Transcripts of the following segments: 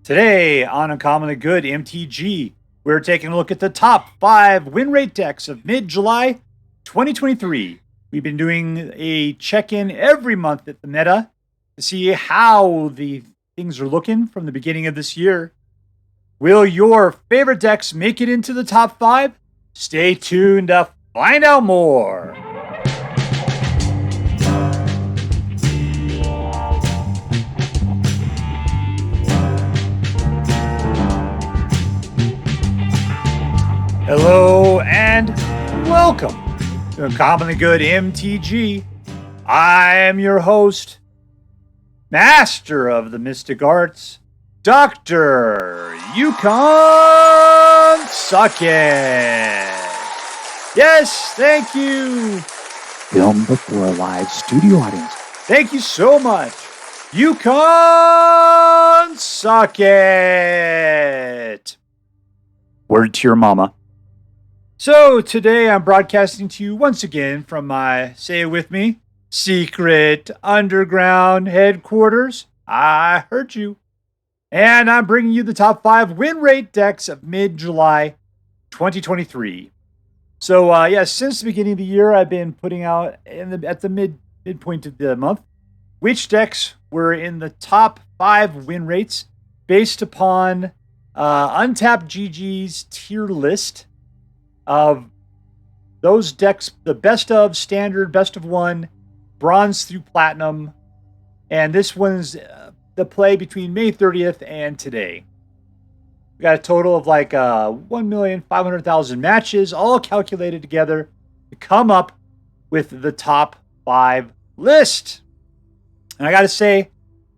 Today on Uncommonly Good MTG, we're taking a look at the top 5 win rate decks of mid-July 2023. We've been doing a check-in every month at the meta to see how the things are looking from the beginning of this year. Will your favorite decks make it into the top 5? Stay tuned to find out more. Hello and welcome to Uncommonly Good MTG. I am your host, Master of the Mystic Arts, Dr. Yukon Sucket. Yes, thank you. Film before a live studio audience. Thank you so much. Yukon Sucket. Word to your mama. So today I'm broadcasting to you once again from my, say it with me, secret underground headquarters. I heard you. And I'm bringing you the top 5 win rate decks of mid-July 2023. So since the beginning of the year, I've been putting out at the midpoint of the month which decks were in the top 5 win rates based upon Untapped GG's tier list of those decks, the best of, standard, best of 1, bronze through platinum. And this one's the play between May 30th and today. We got a total of like 1,500,000 matches, all calculated together to come up with the top 5 list. And I got to say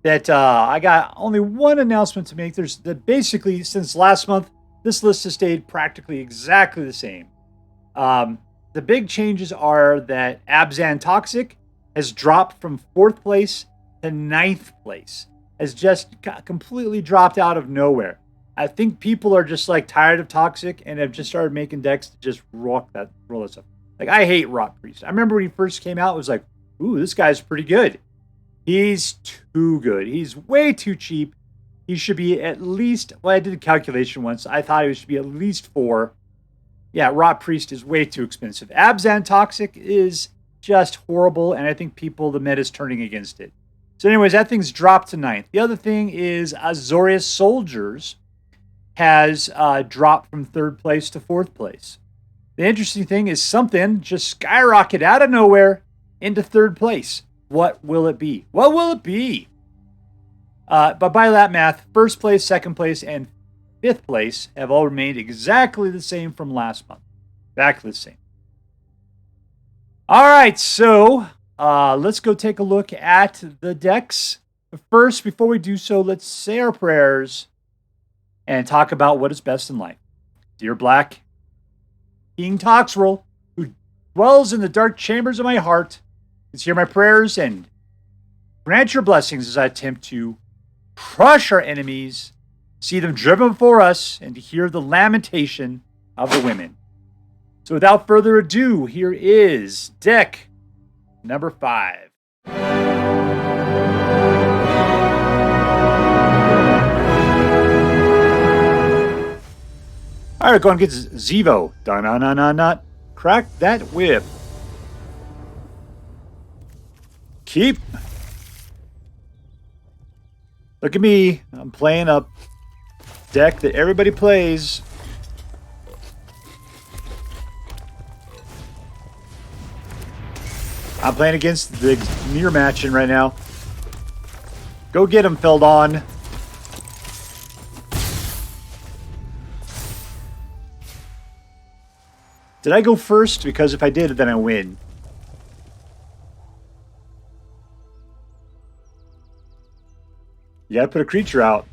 that I got only one announcement to make. There's basically, since last month, this list has stayed practically exactly the same. The big changes are that Abzan Toxic has dropped from 4th place to 9th place. Has just completely dropped out of nowhere. I think people are just like tired of Toxic and have just started making decks to just roll that stuff. Like, I hate Rot Priest. I remember when he first came out, it was like, ooh, this guy's pretty good. He's too good. He's way too cheap. He should be at least, well, I did a calculation once. I thought he should be at least 4. Yeah, Rot Priest is way too expensive. Abzan Toxic is just horrible, and I think the meta is turning against it. So anyways, that thing's dropped to 9th. The other thing is Azorius Soldiers has dropped from 3rd place to 4th place. The interesting thing is something just skyrocketed out of nowhere into 3rd place. What will it be? What will it be? But by that math, 1st place, 2nd place, and 5th place have all remained exactly the same from last month. Exactly the same. All right, so let's go take a look at the decks. But first, before we do so, let's say our prayers and talk about what is best in life. Dear Black King Toxrel, who dwells in the dark chambers of my heart, please hear my prayers and grant your blessings as I attempt to crush our enemies, see them driven before us, and to hear the lamentation of the women. So without further ado, here is deck number 5. All right, go and get Xevo. Not crack that whip. Keep. Look at me. I'm playing a deck that everybody plays. I'm playing against the mirror matching right now. Go get him, Feldon. Did I go first? Because if I did, then I win. You gotta put a creature out.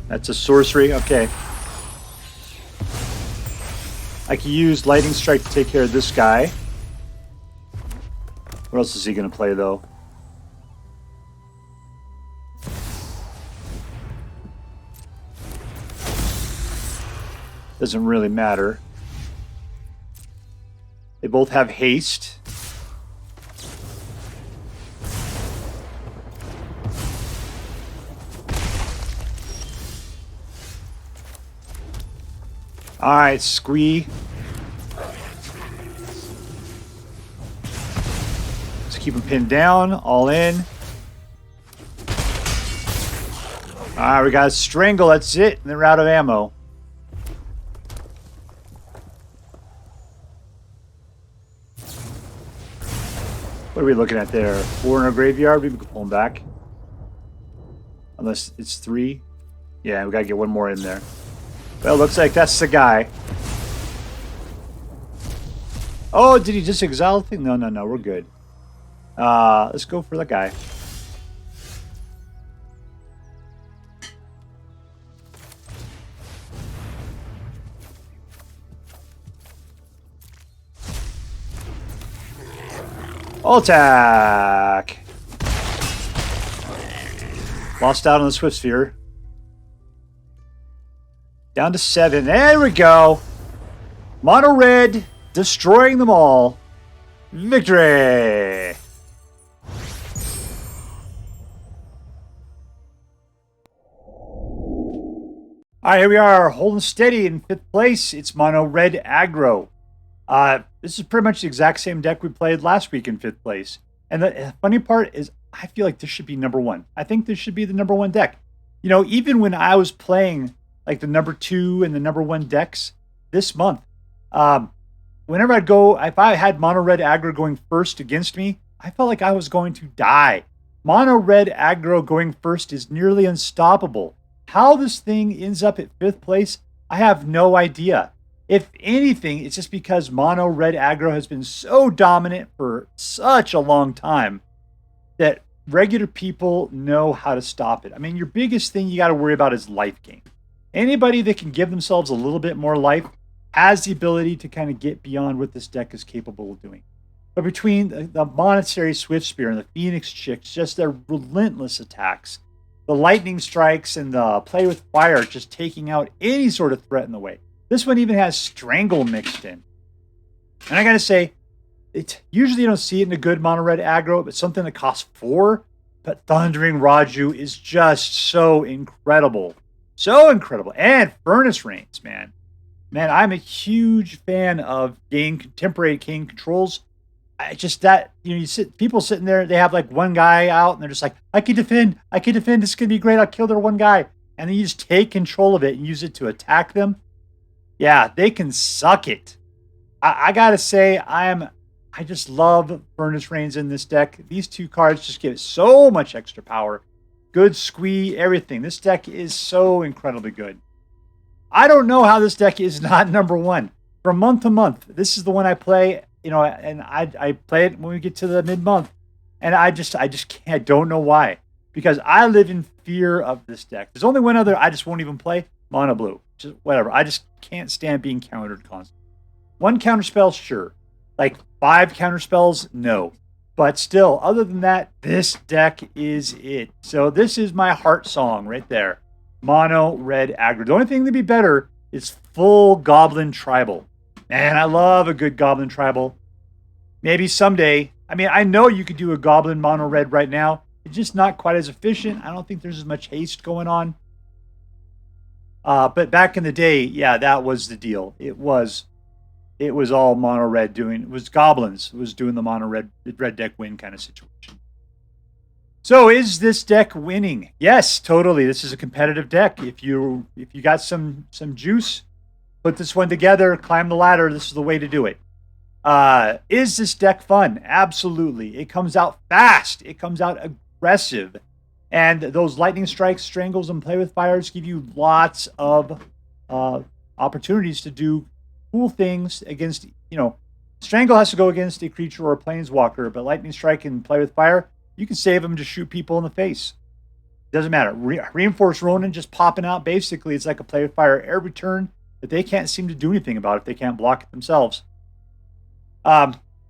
That's a sorcery. Okay. I can use Lightning Strike to take care of this guy. What else is he going to play, though? Doesn't really matter. They both have haste. Alright, Squee. Let's keep them pinned down. All in. Alright, we got a Strangle. That's it. And they're out of ammo. What are we looking at there? 4 in our graveyard? We can pull them back. Unless it's 3. Yeah, we gotta get one more in there. Well, looks like that's the guy. Oh, did he just exile the thing? No, we're good. Let's go for the guy. Attack! Lost out on the Swift Sphere. Down to 7. There we go. Mono red, destroying them all. Victory! Alright, here we are, holding steady in 5th place. It's mono red aggro. This is pretty much the exact same deck we played last week in 5th place. And the funny part is, I feel like this should be number 1. I think this should be the number 1 deck. You know, even when I was playing like the number 2 and the number 1 decks this month, whenever I'd go, if I had mono red aggro going first against me, I felt like I was going to die. Mono red aggro going first is nearly unstoppable. How this thing ends up at 5th place, I have no idea. If anything, it's just because mono red aggro has been so dominant for such a long time that regular people know how to stop it. I mean, your biggest thing you got to worry about is life gain. Anybody that can give themselves a little bit more life has the ability to kind of get beyond what this deck is capable of doing. But between the Monetary Swift Spear and the Phoenix Chicks, just their relentless attacks, the lightning strikes and the play with fire, just taking out any sort of threat in the way. This one even has Strangle mixed in. And I gotta say, usually you don't see it in a good mono red aggro, but something that costs 4. But Thundering Raju is just so incredible. So incredible. And Furnace Rains, man. Man, I'm a huge fan of temporary Kane controls. You see people sitting there, they have like one guy out and they're just like, I can defend, this is gonna be great, I'll kill their one guy. And then you just take control of it and use it to attack them. Yeah, they can suck it. I gotta say, I just love Furnace Rains in this deck. These 2 cards just give it so much extra power. Good squee, everything. This deck is so incredibly good. I don't know how this deck is not number 1. From month to month, this is the one I play, and I play it when we get to the mid-month. And I just can't, I don't know why. Because I live in fear of this deck. There's only one other I just won't even play, Mono Blue. Just whatever. I just can't stand being countered constantly. 1 counterspell, sure. Like 5 counterspells, no. But still, other than that, this deck is it. So this is my heart song right there. Mono red aggro. The only thing that'd be better is full Goblin Tribal. Man, I love a good Goblin Tribal. Maybe someday. I mean, I know you could do a Goblin mono red right now. It's just not quite as efficient. I don't think there's as much haste going on. But back in the day, yeah, that was the deal. It was all mono red doing. It was Goblins was doing the mono red deck win kind of situation. So is this deck winning? Yes, totally. This is a competitive deck. If you got some juice, put this one together, climb the ladder. This is the way to do it. Is this deck fun? Absolutely. It comes out fast. It comes out aggressive. And those lightning strikes, strangles, and play with fires give you lots of opportunities to do cool things against, Strangle has to go against a creature or a planeswalker, but lightning strike and play with fire, you can save them to shoot people in the face. Doesn't matter. Reinforced Ronin just popping out. Basically, it's like a play with fire every turn that they can't seem to do anything about if they can't block it themselves.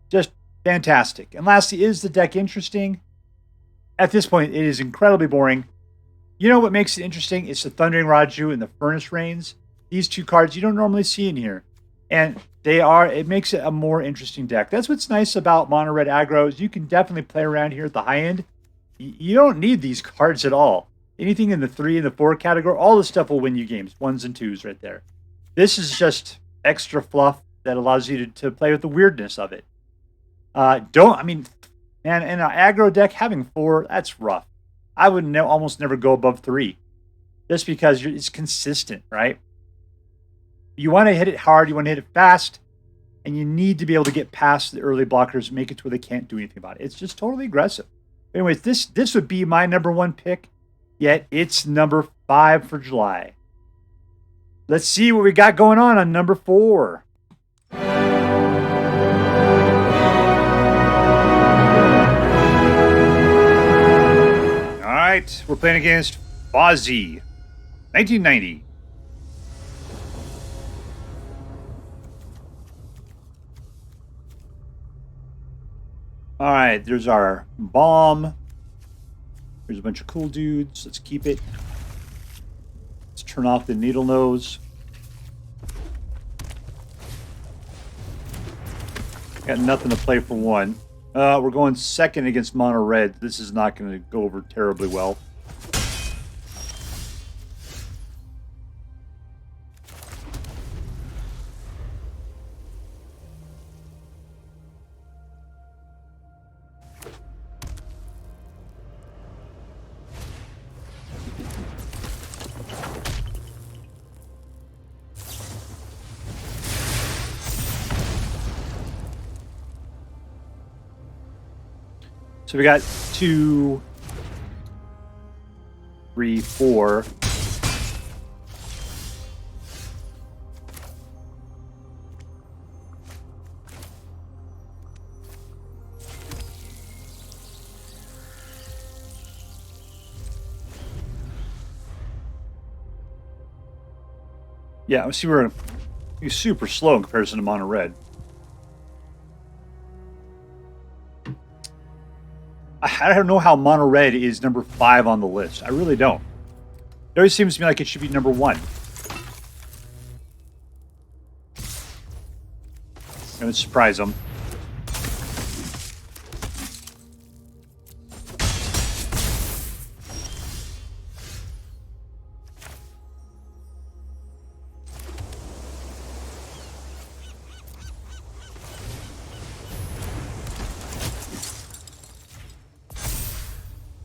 Just fantastic. And lastly, is the deck interesting? At this point, it is incredibly boring. You know what makes it interesting? It's the Thundering Raju and the Furnace Rains. these two cards you don't normally see in here. And it makes it a more interesting deck. That's what's nice about mono red aggro is you can definitely play around here at the high end. You don't need these cards at all. Anything in the 3 and the 4 category, all this stuff will win you games. 1s and 2s right there. This is just extra fluff that allows you to play with the weirdness of it. Man, in an aggro deck, having 4, that's rough. I would almost never go above 3. Just because it's consistent, right? You want to hit it hard, you want to hit it fast, and you need to be able to get past the early blockers, make it to where they can't do anything about it. It's just totally aggressive. Anyways, this would be my number 1 pick, yet it's number 5 for July. Let's see what we got going on number 4. All right, we're playing against Fozzie, 1990. All right, there's our bomb. There's a bunch of cool dudes. Let's keep it. Let's turn off the needle nose. Got nothing to play for 1. We're going second against mono red. This is not going to go over terribly well. So we got 2, 3, 4. Yeah, let's see, we're super slow in comparison to mono red. I don't know how mono red is number 5 on the list. I really don't. It always seems to me like it should be number 1. And let's surprise them.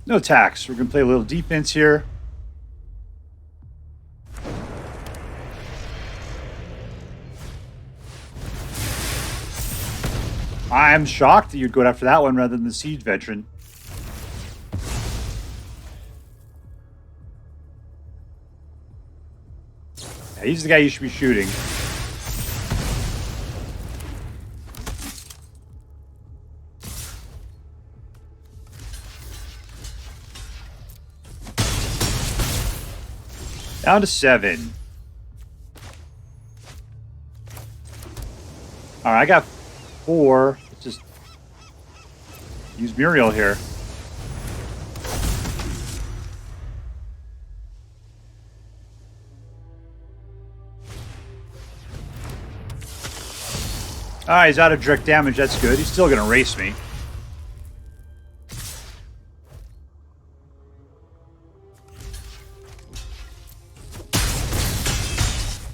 No attacks. We're going to play a little defense here. I'm shocked that you'd go after that one rather than the Siege Veteran. Yeah, he's the guy you should be shooting. Down to 7. All right, I got 4. Let's just use Muriel here. All right, he's out of direct damage. That's good. He's still going to race me.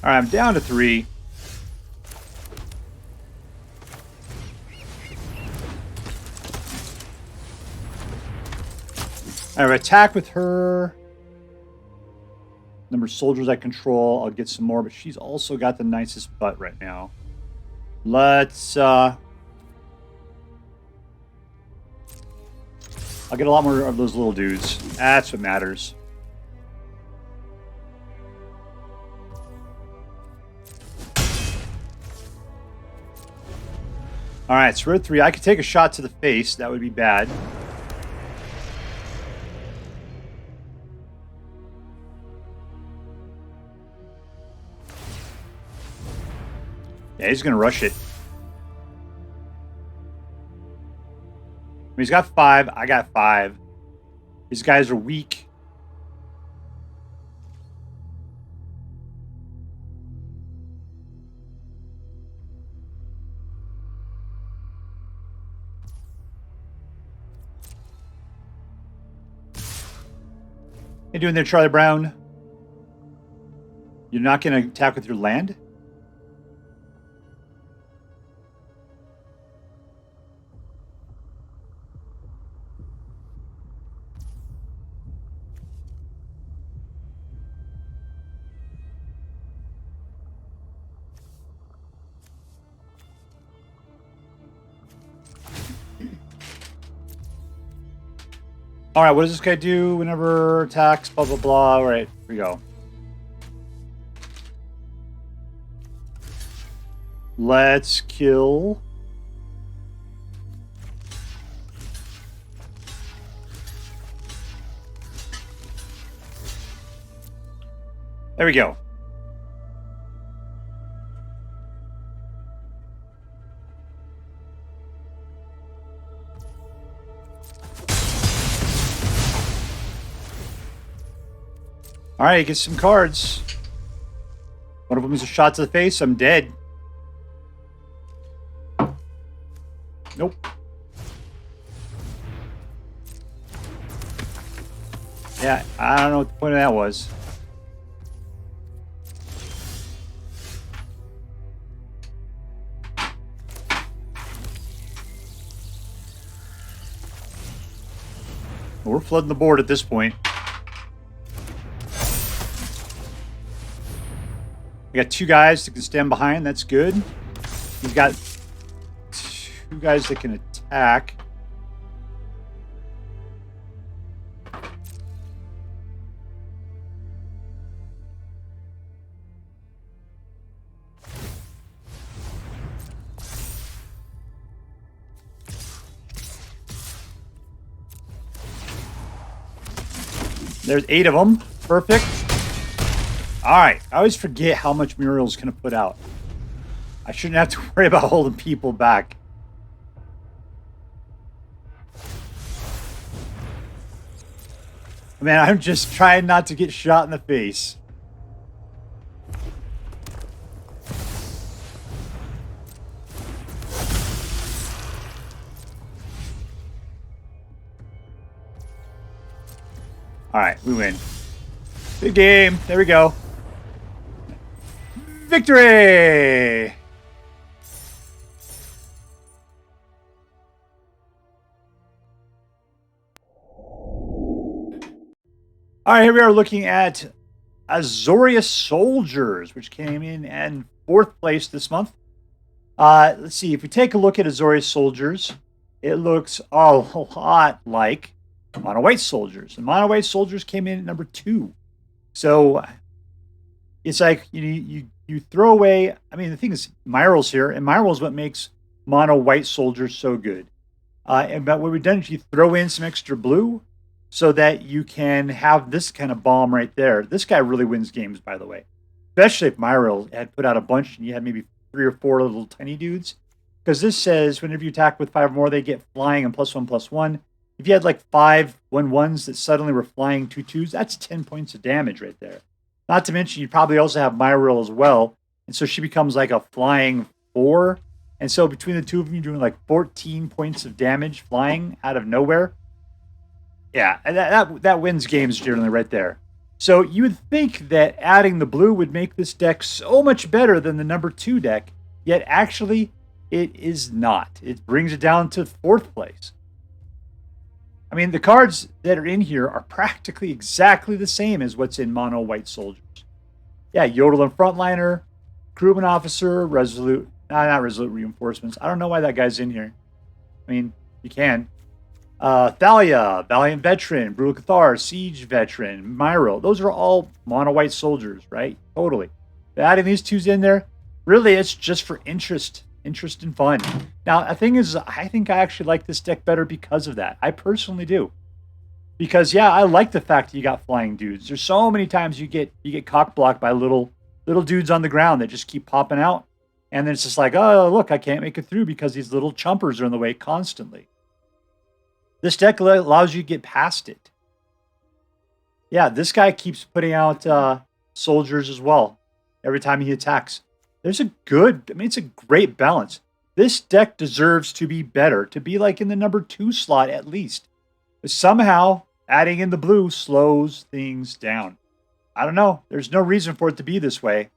All right, I'm down to 3. All right, attack with her. Number of soldiers I control. I'll get some more, but she's also got the nicest butt right now. Let's... I'll get a lot more of those little dudes. That's what matters. All right, so we're at 3. I could take a shot to the face. That would be bad. Yeah, he's going to rush it. He's got 5. I got 5. These guys are weak. you doing there, Charlie Brown? You're not going to attack with your land? All right, what does this guy do whenever attacks? Blah, blah, blah. All right, here we go. Let's kill. There we go. All right, get some cards. One of them is a shot to the face. I'm dead. Nope. Yeah, I don't know what the point of that was. We're flooding the board at this point. We got two guys that can stand behind. That's good. He's got two guys that can attack. There's 8 of them. Perfect. All right. I always forget how much Muriel's going to put out. I shouldn't have to worry about holding people back. Man, I'm just trying not to get shot in the face. All right, we win. Big game. There we go. Victory! All right, here we are looking at Azorius Soldiers, which came in 4th place this month. Let's see. If we take a look at Azorius Soldiers, it looks a lot like Mono White Soldiers. And Mono White Soldiers came in at number 2. So it's like you throw away. I mean, the thing is, Myral's here, and Myral's what makes Mono White Soldiers so good. But what we've done is you throw in some extra blue so that you can have this kind of bomb right there. This guy really wins games, by the way. Especially if Myral had put out a bunch and you had maybe 3 or 4 little tiny dudes. Because this says whenever you attack with 5 or more, they get flying and +1/+1. If you had like 5 1/1s that suddenly were flying 2/2s, that's 10 points of damage right there. Not to mention, you probably also have Myral as well. And so she becomes like a flying 4. And so between the two of them, you're doing like 14 points of damage flying out of nowhere. Yeah, that wins games generally right there. So you would think that adding the blue would make this deck so much better than the number 2 deck, yet actually it is not. It brings it down to 4th place. I mean, the cards that are in here are practically exactly the same as what's in Mono White Soldiers. Yeah, Yodel and Frontliner, Crewman Officer, not Resolute Reinforcements. I don't know why that guy's in here. I mean, you can. Thalia, Valiant Veteran, Brutal Cathar, Siege Veteran, Myro. Those are all Mono White Soldiers, right? Totally. But adding these twos in there, really it's just for interest and fun. Now, the thing is, I think I actually like this deck better because of that. I personally do. Because, yeah, I like the fact that you got flying dudes. There's so many times you get cock blocked by little dudes on the ground that just keep popping out. And then it's just like, oh, look, I can't make it through because these little chumpers are in the way constantly. This deck allows you to get past it. Yeah, this guy keeps putting out soldiers as well every time he attacks. It's a great balance. This deck deserves to be better, to be like in the number 2 slot at least. But somehow, Adding in the blue slows things down. I don't know. There's no reason for it to be this way.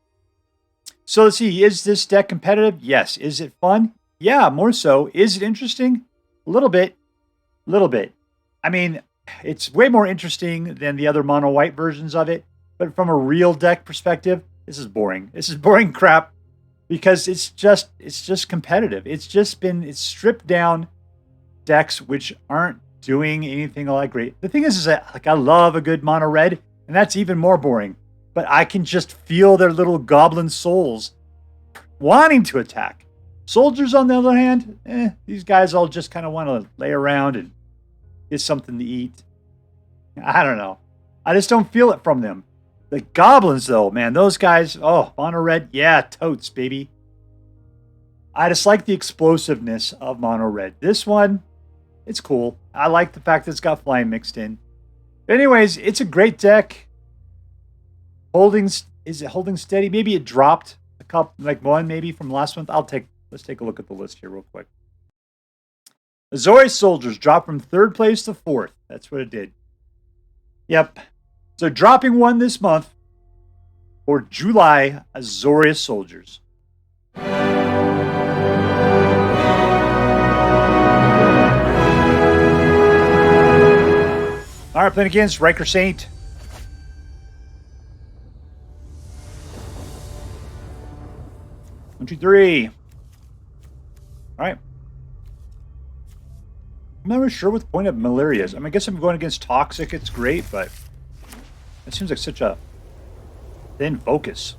So let's see. Is this deck competitive? Yes. Is it fun? Yeah, more so. Is it interesting? A little bit. Little bit. I mean, it's way more interesting than the other mono white versions of it. But from a real deck perspective, this is boring. This is boring crap because it's just competitive. It's stripped down decks which aren't doing anything all that great. The thing is that like I love a good mono red, and that's even more boring. But I can just feel their little goblin souls wanting to attack. Soldiers, on the other hand, these guys all just kind of want to lay around and get something to eat. I don't know. I just don't feel it from them. The goblins, though, man, those guys, oh, mono red, yeah, totes, baby. I just like the explosiveness of mono red. This one, it's cool. I like the fact that it's got flying mixed in. But anyways, it's a great deck. Is it holding steady? Maybe it dropped a couple, like one maybe from last month. Let's take a look at the list here real quick. Azorius Soldiers dropped from 3rd place to 4th. That's what it did. Yep. So dropping one this month for July, Azorius Soldiers. All right, playing against RikerSaint. One, two, three. All right. I'm not really sure what the point of malaria is. I mean, I guess if I'm going against Toxic, it's great, but it seems like such a thin focus.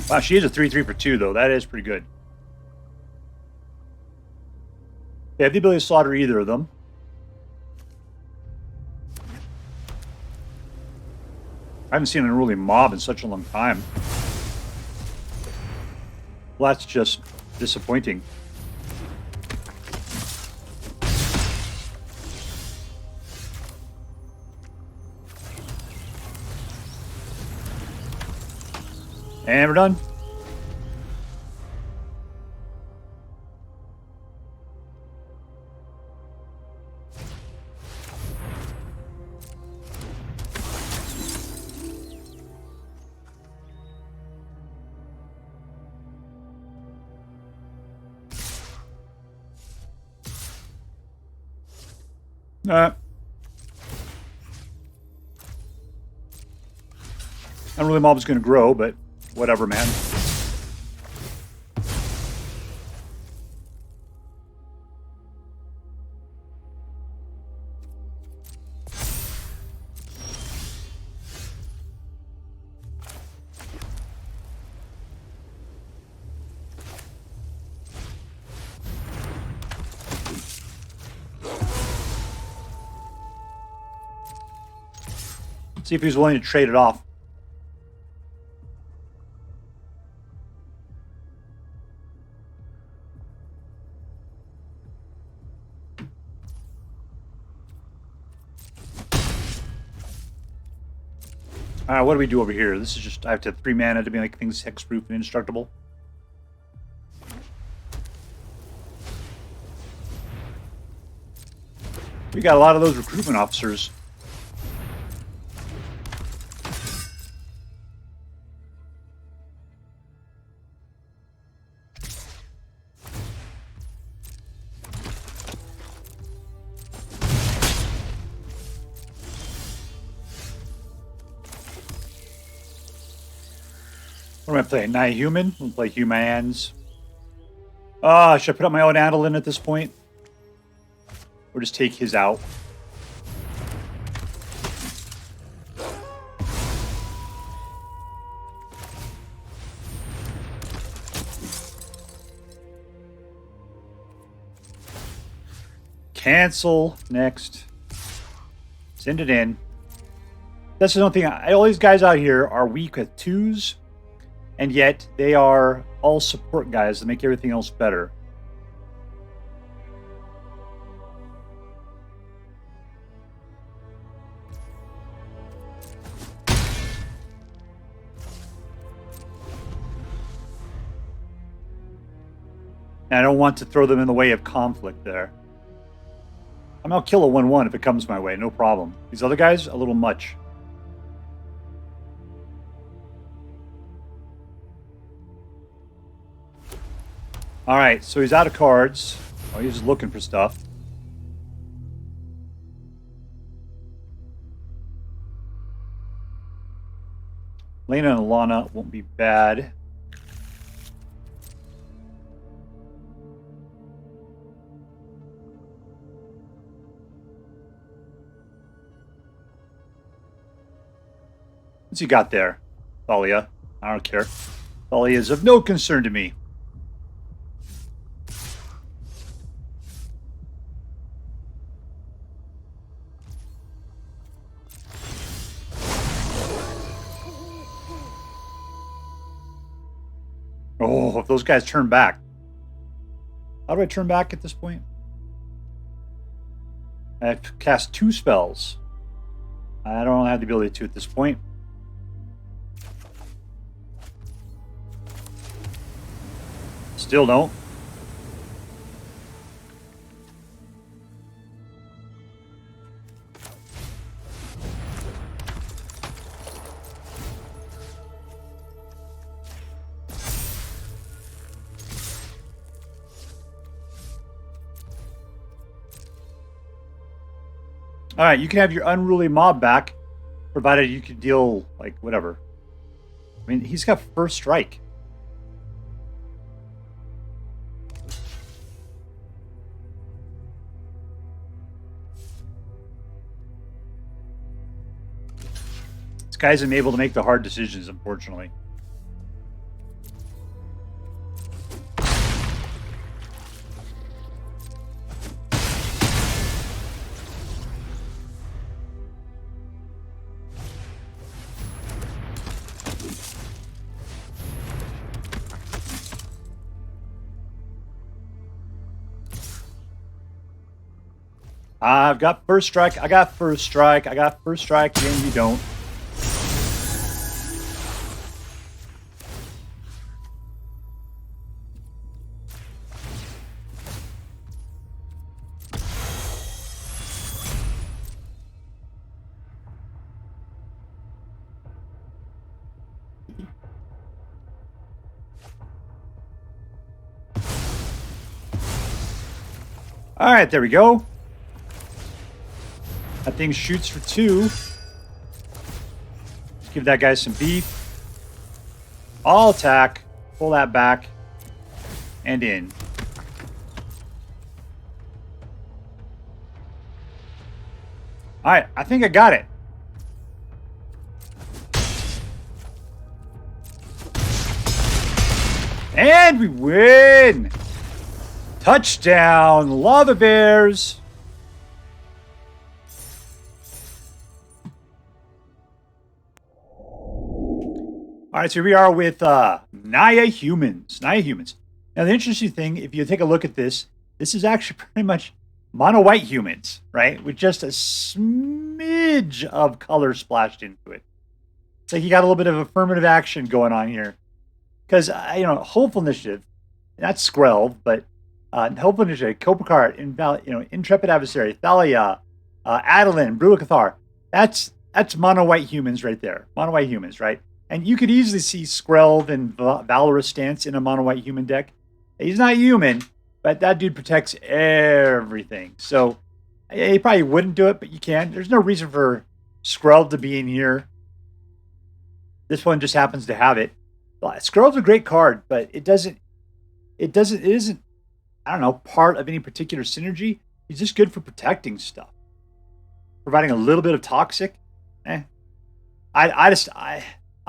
Wow, she is a 3/3 for 2, though. That is pretty good. They have the ability to slaughter either of them. I haven't seen an unruly mob in such a long time. Well, that's just disappointing. And we're done. Unruly mob is going to grow, but whatever, man. See if he's willing to trade it off. Alright, what do we do over here? This is just, I have to have 3 mana to make things hexproof and indestructible. We got a lot of those recruitment officers. What am I playing? Naya Human? We'll play Humans. Should I put up my own Adel in at this point? Or just take his out? Cancel. Next. Send it in. That's the only thing. All these guys out here are weak with 2s. and yet they are all support guys that make everything else better. And I don't want to throw them in the way of conflict there. I mean, I'll kill a 1/1 if it comes my way, no problem. These other guys, a little much. Alright, so he's out of cards. Oh, he's just looking for stuff. Lena and Alana won't be bad. What's he got there? Thalia. I don't care. Thalia is of no concern to me. Oh, if those guys turn back. How do I turn back at this point? I have to cast 2 spells. I don't have the ability to at this point. Still don't. All right, you can have your unruly mob back, provided you can deal, like, whatever. I mean, he's got first strike. This guy isn't able to make the hard decisions, unfortunately. I've got first strike. I got first strike. I got first strike, and you don't. All right, there we go. That thing shoots for 2. Let's give that guy some beef. I'll attack. Pull that back. And in. Alright, I think I got it. And we win! Touchdown! Lava Bears! All right, so here we are with Naya Humans. Naya Humans. Now, the interesting thing, if you take a look at this, this is actually pretty much mono-white humans, right? With just a smidge of color splashed into it. It's like you got a little bit of affirmative action going on here. Because, Hopeful Initiative, not Skrelv, but Hopeful Initiative, Kopakart, Intrepid Adversary, Thalia, Adeline, Bruicathar. That's mono-white humans right there. Mono-white humans, right? And you could easily see Skrelv and Valorous Stance in a mono-white human deck. He's not human, but that dude protects everything. So he probably wouldn't do it, but you can. There's no reason for Skrelv to be in here. This one just happens to have it. Skrelv's a great card, but it isn't, I don't know, part of any particular synergy. He's just good for protecting stuff. Providing a little bit of toxic.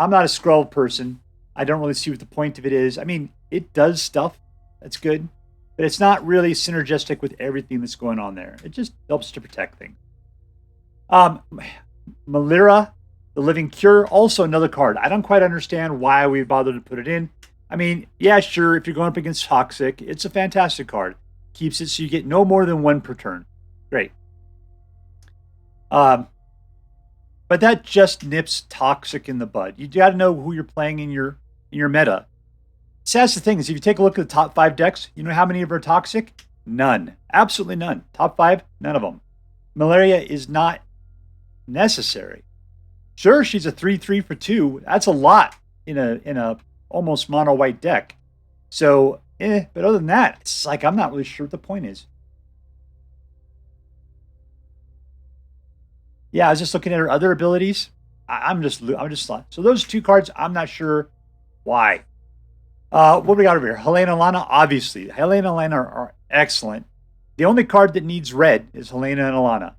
I'm not a Skrull person. I don't really see what the point of it is. I mean, it does stuff. That's good. But it's not really synergistic with everything that's going on there. It just helps to protect things. Malira, The Living Cure, also another card. I don't quite understand why we bothered to put it in. I mean, yeah, sure, if you're going up against Toxic, it's a fantastic card. Keeps it so you get no more than 1 per turn. Great. But that just nips Toxic in the bud. You got to know who you're playing in your meta. See, that's the thing is if you take a look at the top 5 decks, you know how many of them are Toxic? None. Absolutely none. Top 5, none of them. Malaria is not necessary. Sure, she's a 3/3 for 2. That's a lot in a almost mono white deck. So, but other than that, it's like I'm not really sure what the point is. Yeah, I was just looking at her other abilities. I'm just so those 2 cards. I'm not sure why. What do we got over here? Helena and Alana. Obviously, Helena and Alana are excellent. The only card that needs red is Helena and Alana.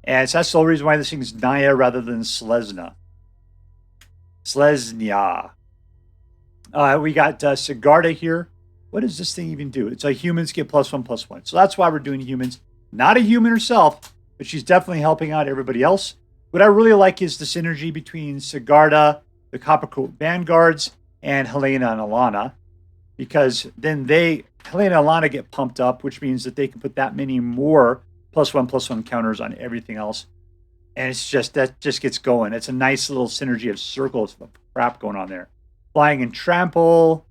And so that's the whole reason why this thing is Naya rather than Selesnya. We got Sigarda here. What does this thing even do? It's a humans get +1/+1. So that's why we're doing humans. Not a human herself, but she's definitely helping out everybody else. What I really like is the synergy between Sigarda, the Coppercoat Vanguards, and Helena and Alana. Because then Helena and Alana get pumped up, which means that they can put that many more +1/+1 counters on everything else. And it's just, that just gets going. It's a nice little synergy of circles of crap going on there. Flying and Trample.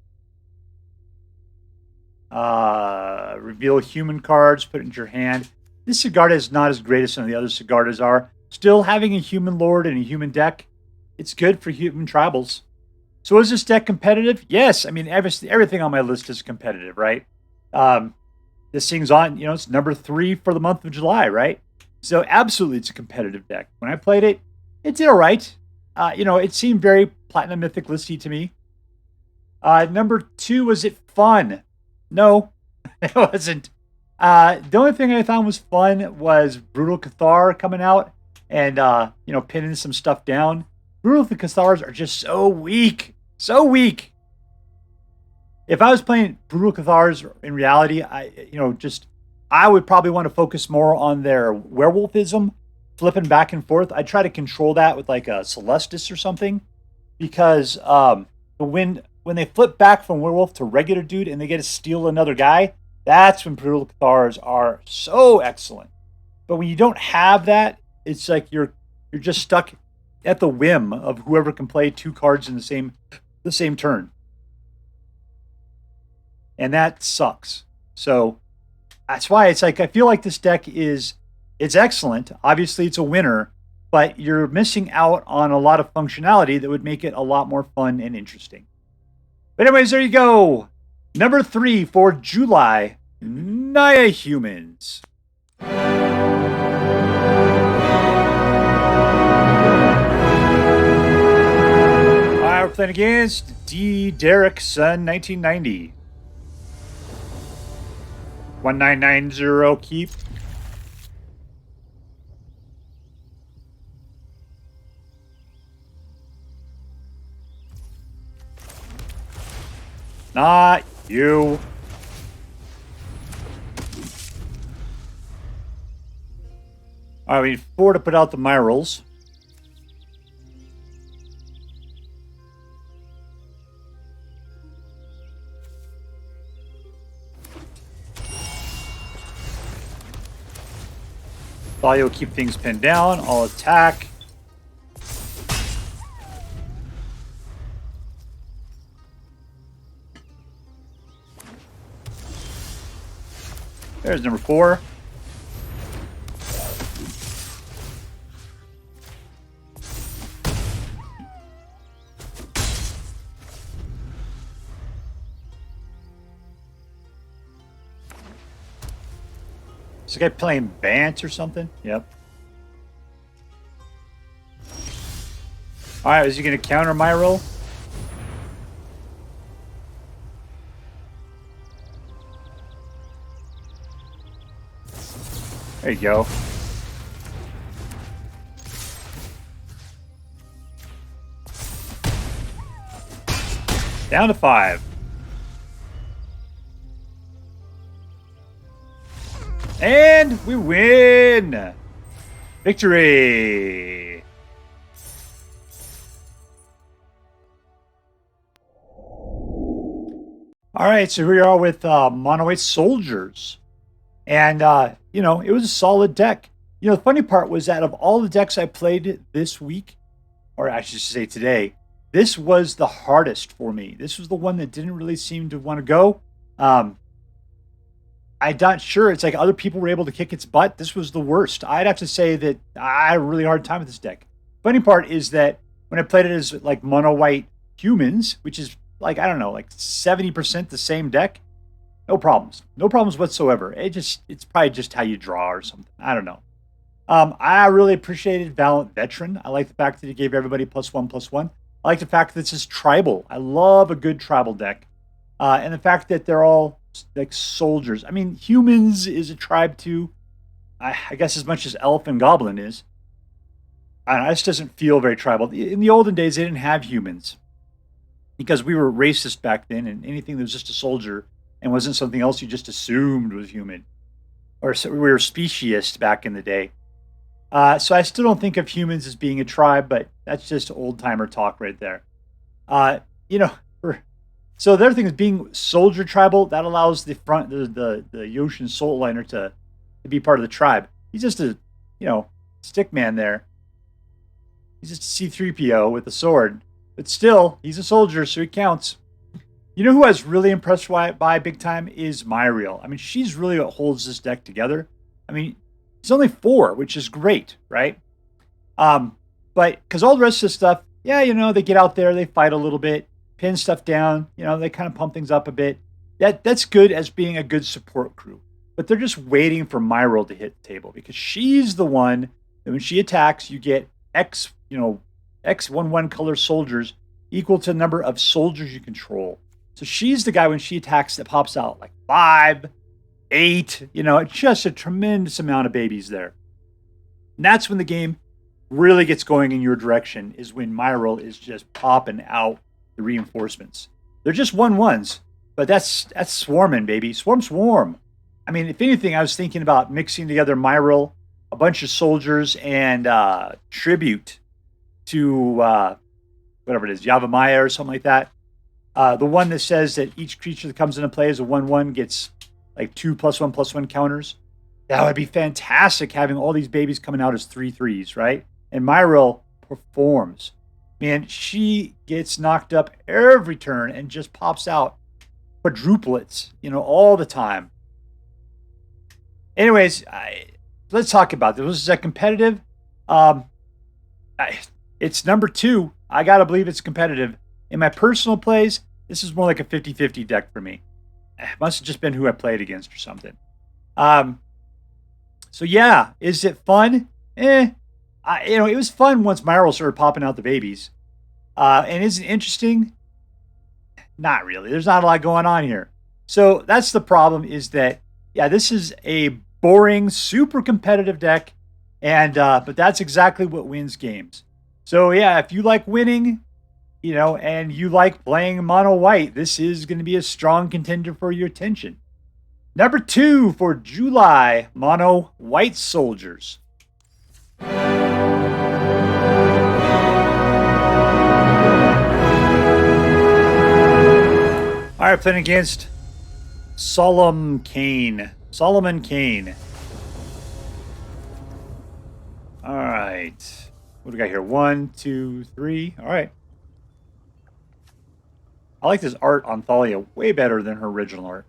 Reveal human cards, put it into your hand. This Sigarda is not as great as some of the other Sigardas are. Still having a human lord and a human deck, it's good for human tribals. So is this deck competitive? Yes. I mean, everything on my list is competitive, right? This thing's on, it's number 3 for the month of July, right? So absolutely, it's a competitive deck. When I played it, it did all right. It seemed very Platinum Mythic listy to me. Number 2, was it fun? No, it wasn't. The only thing I found was fun was Brutal Cathar coming out and, pinning some stuff down. Brutal Cathars are just so weak. So weak. If I was playing Brutal Cathars in reality, I would probably want to focus more on their werewolfism, flipping back and forth. I'd try to control that with like a Celestis or something, because when they flip back from werewolf to regular dude and they get to steal another guy, that's when Brutal Cathars are so excellent. But when you don't have that, it's like you're just stuck at the whim of whoever can play 2 cards in the same turn. And that sucks. So that's why it's like I feel like this deck it's excellent. Obviously, it's a winner, but you're missing out on a lot of functionality that would make it a lot more fun and interesting. But anyways, there you go. Number 3 for July, Naya Humans. All right, we're playing against D. Derrickson, 1990. 1990 keep. Not you. All right, we need 4 to put out the Myrals. Thalia will keep things pinned down. I'll attack. There's number 4. Is this guy playing Bant or something? Yep. Alright, is he going to counter my roll? There you go. Down to 5. And we win! Victory! All right, so here we are with Mono Soldiers. And, it was a solid deck. The funny part was that of all the decks I played this week, or I should say today, this was the hardest for me. This was the one that didn't really seem to want to go. I'm not sure. It's like other people were able to kick its butt. This was the worst. I'd have to say that I had a really hard time with this deck. Funny part is that when I played it as like mono white humans, which is like, I don't know, like 70% the same deck, no problems. No problems whatsoever. It's probably just how you draw or something. I don't know. I really appreciated Valiant Veteran. I like the fact that it gave everybody +1/+1. I like the fact that this is tribal. I love a good tribal deck. And the fact that they're all like soldiers. I mean, humans is a tribe too. I guess as much as elf and goblin is. I don't know, it just doesn't feel very tribal. In the olden days, they didn't have humans because we were racist back then, and anything that was just a soldier and wasn't something else you just assumed was human. Or so we were speciesist back in the day. So I still don't think of humans as being a tribe, but that's just old timer talk right there. Uh, you know, so the other thing is being soldier tribal. That allows the Yoshin Soul Liner to be part of the tribe. He's just a stick man there. He's just a C3PO with a sword, but still he's a soldier, so he counts. You know who I was really impressed by big time is Myriel. I mean, she's really what holds this deck together. I mean, it's only 4, which is great, right? But because all the rest of the stuff, they get out there, they fight a little bit, pin stuff down, they kind of pump things up a bit. That's good as being a good support crew. But they're just waiting for Myriel to hit the table because she's the one that when she attacks, you get X 1/1 color soldiers equal to the number of soldiers you control. So she's the guy when she attacks that pops out like 5, 8, just a tremendous amount of babies there. And that's when the game really gets going in your direction, is when Myriel is just popping out the reinforcements. They're just 1/1s, but that's swarming, baby. Swarm. I mean, if anything, I was thinking about mixing together Myriel, a bunch of soldiers, and tribute to whatever it is, Yavimaya or something like that. The one that says that each creature that comes into play as a 1/1 gets like 2 +1/+1 counters. That would be fantastic, having all these babies coming out as 3/3s, right? And Myriel performs. Man, she gets knocked up every turn and just pops out quadruplets, all the time. Anyways, let's talk about this. Is that competitive? It's number 2. I got to believe it's competitive. In my personal plays, this is more like a 50-50 deck for me. It must have just been who I played against or something. So yeah, is it fun? It was fun once Myriel started popping out the babies. And is it interesting? Not really. There's not a lot going on here. So that's the problem, is that, this is a boring, super competitive deck. And but that's exactly what wins games. So yeah, if you like winning, and you like playing mono white, this is going to be a strong contender for your attention. Number 2 for July, mono white soldiers. All right, playing against Solomonkain. All right. What do we got here? 1, 2, 3. All right. I like this art on Thalia way better than her original art.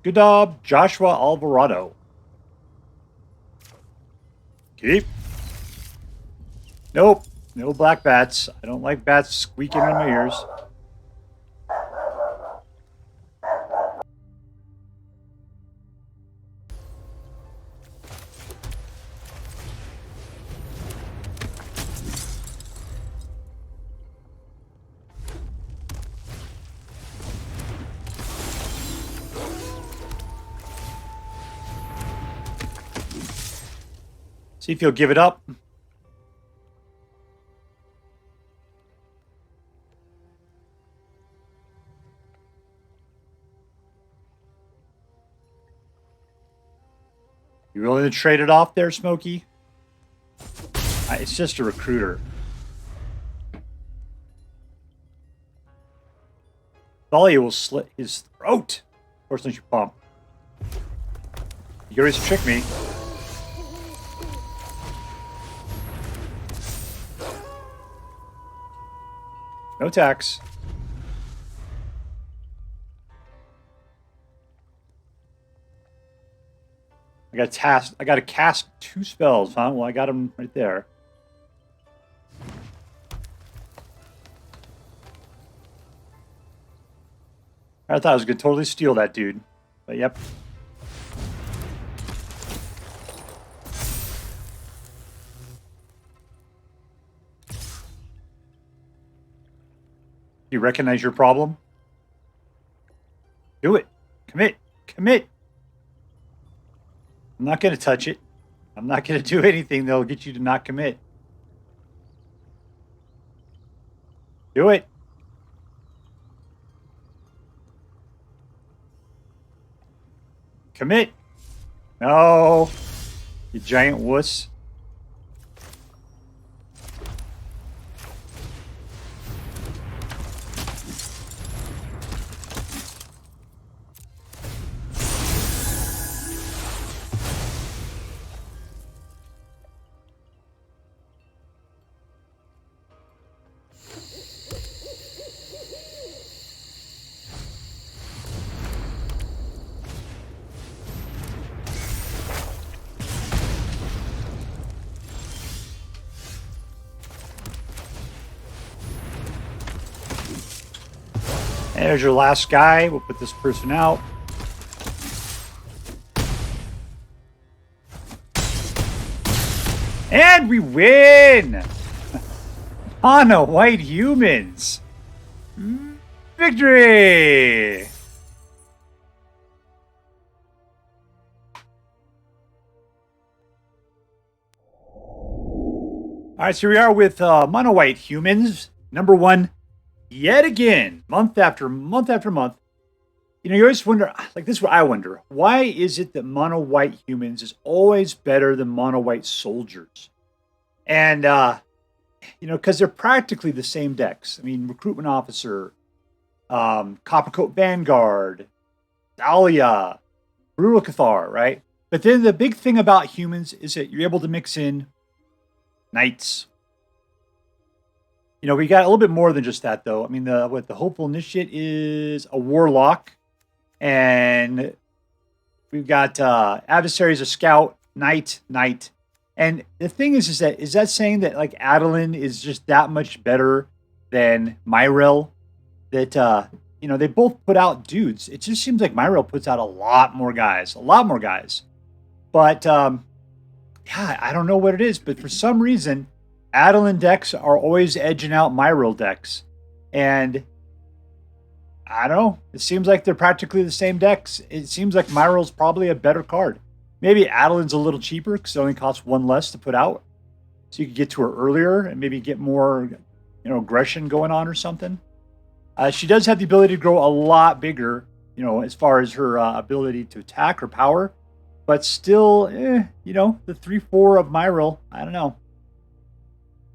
Good job, Joshua Alvarado. Keep. Nope. No black bats. I don't like bats squeaking in my ears. See if you'll give it up. You willing to trade it off there, Smokey? It's just a recruiter. Thalia will slit his throat. Of course, don't you pump. You can always trick me. No tax. I got to cast 2 spells, huh? Well, I got them right there. I thought I was going to totally steal that dude. But yep. You recognize your problem? Do it. Commit. Commit. I'm not going to touch it. I'm not going to do anything that'll get you to not commit. Do it. Commit. No. You giant wuss. There's your last guy. We'll put this person out. And we win! Mono White Humans! Victory! Alright, so here we are with Mono White Humans. Number 1. Yet again, month after month after month. You know, you always wonder, like this is what I wonder. Why is it that Mono White Humans is always better than Mono White Soldiers? And, you know, because they're practically the same decks. I mean, Recruitment Officer, Coppercoat Vanguard, Dahlia, Brutal Cathar, right? But then the big thing about humans is that you're able to mix in knights. You know, we got a little bit more than just that, though. I mean, the Hopeful Initiate is a warlock, and we've got Adversaries, a scout, knight. And the thing is that saying that like Adeline is just that much better than Myrel? That you know, they both put out dudes. It just seems like Myrel puts out a lot more guys. But yeah, I don't know what it is, but for some reason, Adeline decks are always edging out Myrel decks. And I don't know. It seems like they're practically the same decks. It seems like Myrel's probably a better card. Maybe Adeline's a little cheaper because it only costs 1 less to put out. So you could get to her earlier and maybe get more, you know, aggression going on or something. She does have the ability to grow a lot bigger, you know, as far as her ability to attack or power. But still, you know, the 3-4 of Myrel, I don't know.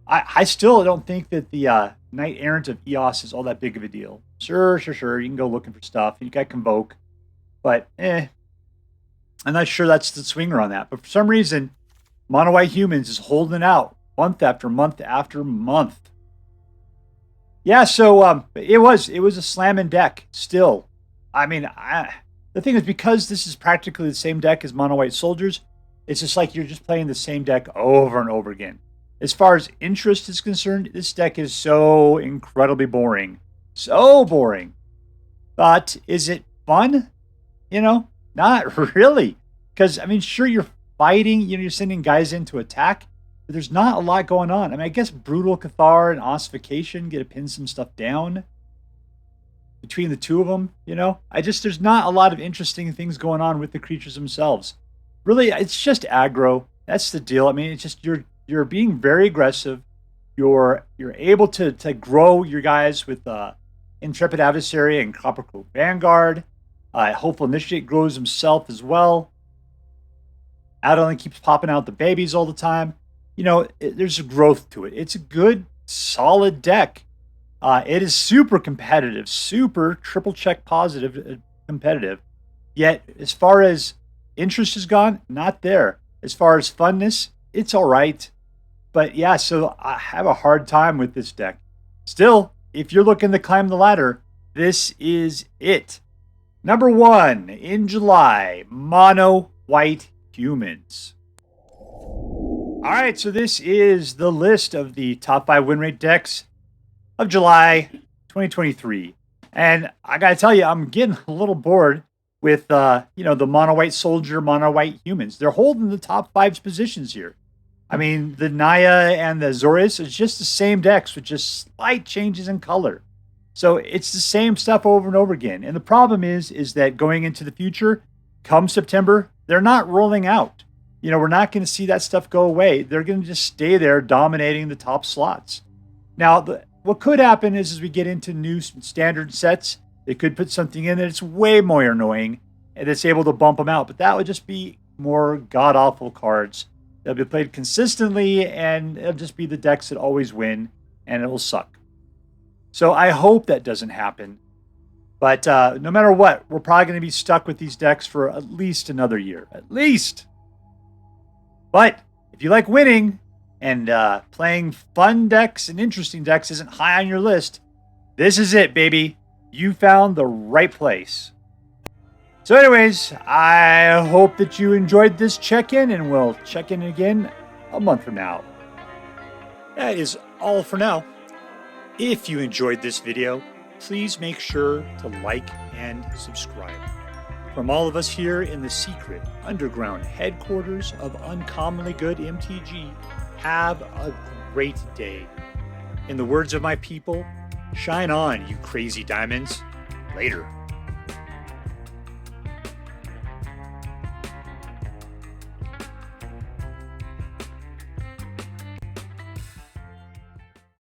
I still don't think that the Knight Errant of Eos is all that big of a deal. Sure. You can go looking for stuff. You got Convoke. But, I'm not sure that's the swinger on that. But for some reason, Mono White Humans is holding out month after month after month. Yeah, so it was a slamming deck still. I mean, the thing is, because this is practically the same deck as Mono White Soldiers, it's just like you're just playing the same deck over and over again. As far as interest is concerned, this deck is so incredibly boring. So boring. But is it fun? You know, not really. Because, I mean, sure, you're fighting, you know, you're sending guys in to attack, but there's not a lot going on. I mean, I guess Brutal Cathar and Ossification get to pin some stuff down between the two of them, you know? There's not a lot of interesting things going on with the creatures themselves. Really, it's just aggro. That's the deal. I mean, it's just you're being very aggressive. You're able to grow your guys with Intrepid Adversary and Coppercoat Vanguard. Hopeful Initiate grows himself as well. Adeline keeps popping out the babies all the time. there's a growth to it. It's a good, solid deck. It is super competitive, super triple check positive competitive. Yet, as far as interest is gone, not there. As far as funness, it's all right. But yeah, so I have a hard time with this deck. Still, if you're looking to climb the ladder, this is it. Number 1 in July, Mono White Humans. All right, so this is the list of the top 5 win rate decks of July 2023. And I got to tell you, I'm getting a little bored with, the Mono White Soldier, Mono White Humans. They're holding the top 5 positions here. I mean, the Naya and the Azorius is just the same decks with just slight changes in color. So it's the same stuff over and over again. And the problem is that going into the future, come September, they're not rolling out. We're not going to see that stuff go away. They're going to just stay there dominating the top slots. Now, what could happen is as we get into new standard sets, they could put something in that's way more annoying and it's able to bump them out. But that would just be more god-awful cards. They'll be played consistently and it'll just be the decks that always win and it will suck. So I hope that doesn't happen. But no matter what, we're probably going to be stuck with these decks for at least another year. At least. But if you like winning and playing fun decks and interesting decks isn't high on your list, this is it, baby. You found the right place. So anyways, I hope that you enjoyed this check-in, and we'll check in again a month from now. That is all for now. If you enjoyed this video, please make sure to like and subscribe. From all of us here in the secret underground headquarters of Uncommonly Good MTG, have a great day. In the words of my people, shine on, you crazy diamonds. Later.